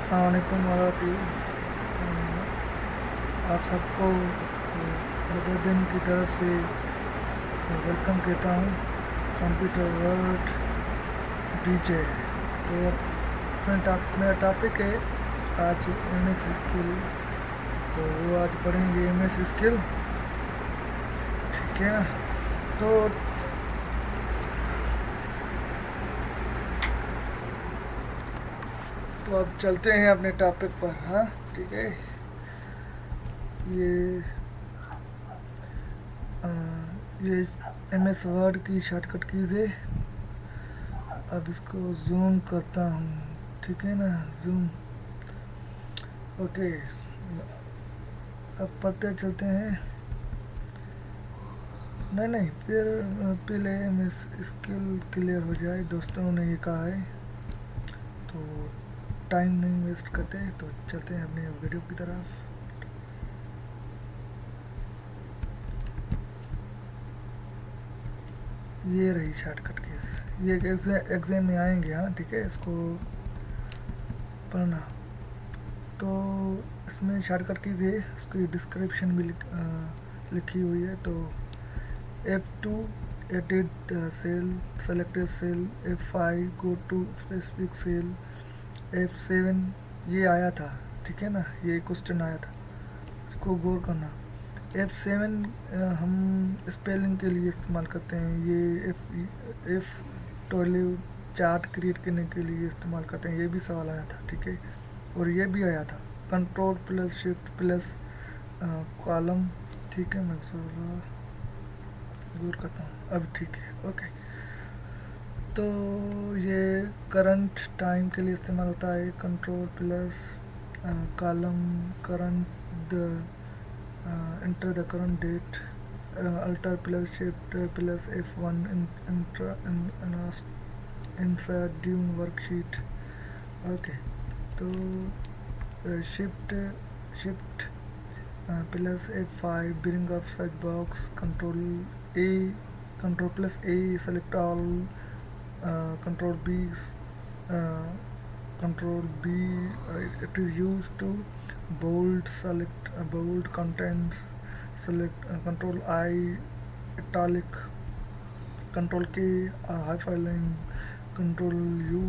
अस्सलाम वालेकुम आप सबको बदारुद्दीन की तरफ से वेलकम कहता हूँ कंप्यूटर वर्ल्ड डीजे। तो मेरा टॉपिक है आज एमएस स्किल। तो वो आज पढ़ेंगे एमएस स्किल, ठीक है ना। तो अब चलते हैं अपने टॉपिक पर। हाँ ठीक है। ये ये एमएस वर्ड की शॉर्टकट कीज़ है। अब इसको जूम करता हूँ, ठीक है ना, जूम। ओके, अब पढ़ते चलते हैं। नहीं फिर पहले एमएस स्किल क्लियर हो जाए, दोस्तों ने ये कहा है। तो टाइम नहीं वेस्ट करते, तो चलते हैं अपने वीडियो की तरफ। ये रही शॉर्टकट कीज़, ये एग्जाम में आएंगे। हाँ ठीक है, इसको पढ़ना। तो इसमें शॉर्टकट कीज़ है, उसकी डिस्क्रिप्शन भी लिखी हुई है। तो F2 edit cell, select a cell, F5 go to specific cell, F7 ये आया था, ठीक है ना, ये क्वेश्चन आया था, इसको गौर करना। F7 हम स्पेलिंग के लिए इस्तेमाल करते हैं। ये F12 चार्ट क्रिएट करने के लिए इस्तेमाल करते हैं। ये भी सवाल आया था, ठीक है। और ये भी आया था control plus shift plus column, ठीक है। मैं गौर करता हूँ, अब ठीक है, ओके। तो ये करंट टाइम के लिए इस्तेमाल होता है, control plus column current enter the current date, alter plus shift plus F1 insert during worksheet, okay। तो shift plus F5 bring up search box, control plus A select all, control B it is used to select bold contents, select control I italic, control K hyperlink, control U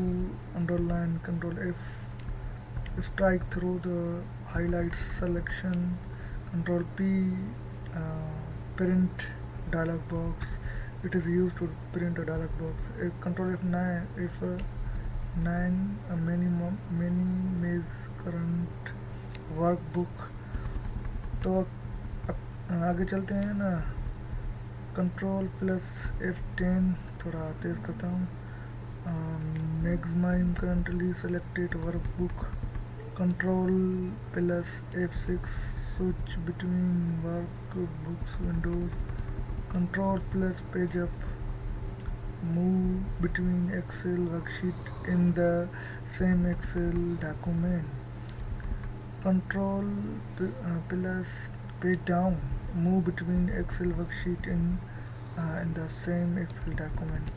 underline, control F strike through the highlights selection, control P print dialog box, it is used to print a dialog box, control F9 F9 minimize current workbook. तो आगे चलते हैं ना, control plus F10 थोड़ा तेज़ करता हूँ, maximize currently selected workbook, control plus F6 switch between workbooks windows, control plus page up move between Excel worksheet in the same Excel document, control plus page down move between Excel worksheet in the same Excel document,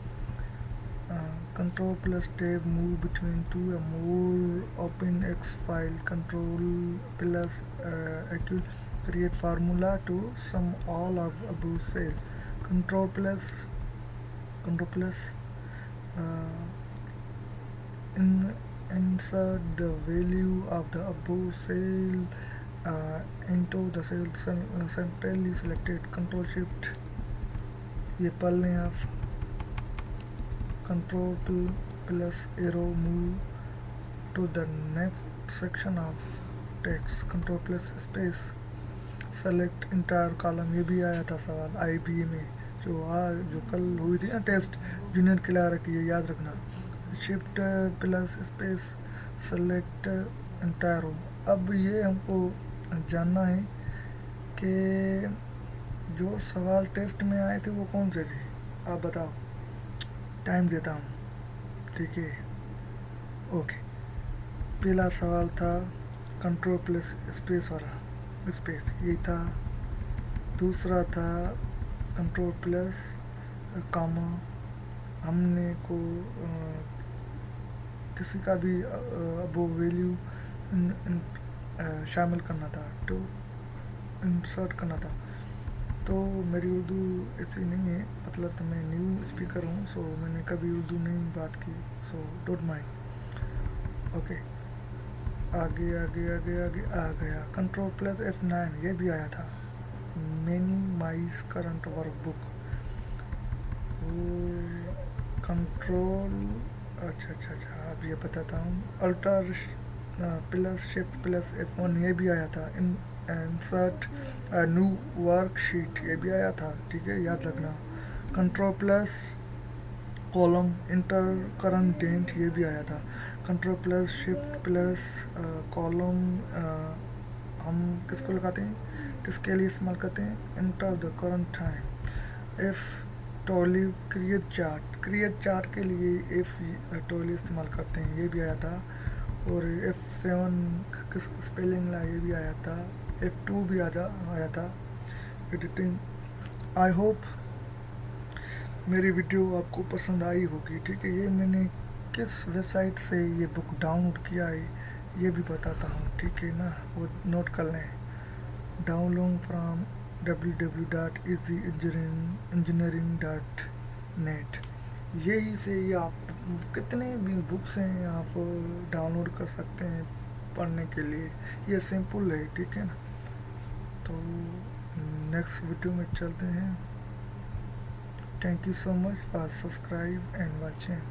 control plus tab move between two or more open X file, control plus create formula to sum all of above cell, control plus insert the value of the above cell into the cell centrally selected, control shift ये पढ़ लें आप, control plus arrow move to the next section of text, control plus space select entire column। ये भी आया था सवाल IBA में, जो कल हुई थी ना टेस्ट, जूनियर क्लार्क की है, याद रखना। Shift plus space select entire row. अब ये हमको जानना है कि जो सवाल टेस्ट में आए थे वो कौन से थे, आप बताओ। टाइम देता हूँ, ठीक है, ओके। पहला सवाल था कंट्रोल प्लस स्पेस वाला, स्पेस यही था। दूसरा था कंट्रोल प्लस कामा, हमने को किसी का भी वो वैल्यू शामिल करना था, तो इंसर्ट करना था। तो मेरी उर्दू ऐसी नहीं है, मतलब तो मैं न्यू स्पीकर हूँ, सो मैंने कभी उर्दू नहीं बात की, सो डोंट माइंड। ओके, आगे आगे आगे आगे आ गया कंट्रोल प्लस F9, ये भी आया था। मैनी माइस करंट वर्कबुक, कंट्रोल, अच्छा अच्छा अच्छा, अब ये बताता हूँ। Alter plus shift plus F1, ये भी आया था। इंसर्ट न्यू वर्कशीट, ये भी आया था, ठीक है, याद रखना। Control plus colon enter current डेंट, ये भी आया था। Control plus shift plus colon, हम किसको लगाते हैं, किसके लिए इस्तेमाल करते हैं, enter the current time. F टॉली क्रिएट चार्ट के लिए इफ़ टॉली इस्तेमाल करते हैं, ये भी आया था। और F7 किस स्पेलिंग ला, ये भी आया था। F2 भी आया था, एडिटिंग। आई होप मेरी वीडियो आपको पसंद आई होगी, ठीक है। ये मैंने किस वेबसाइट से ये बुक डाउनलोड किया है ये भी बताता हूँ, ठीक है ना, वो नोट कर लें। डाउनलोड फ्रॉम www.easyengineering.net, यही से ये आप कितने भी बुक्स हैं आप डाउनलोड कर सकते हैं पढ़ने के लिए, ये सिंपल है, ठीक है ना। तो नेक्स्ट वीडियो में चलते हैं। Thank you so much for subscribe and watching.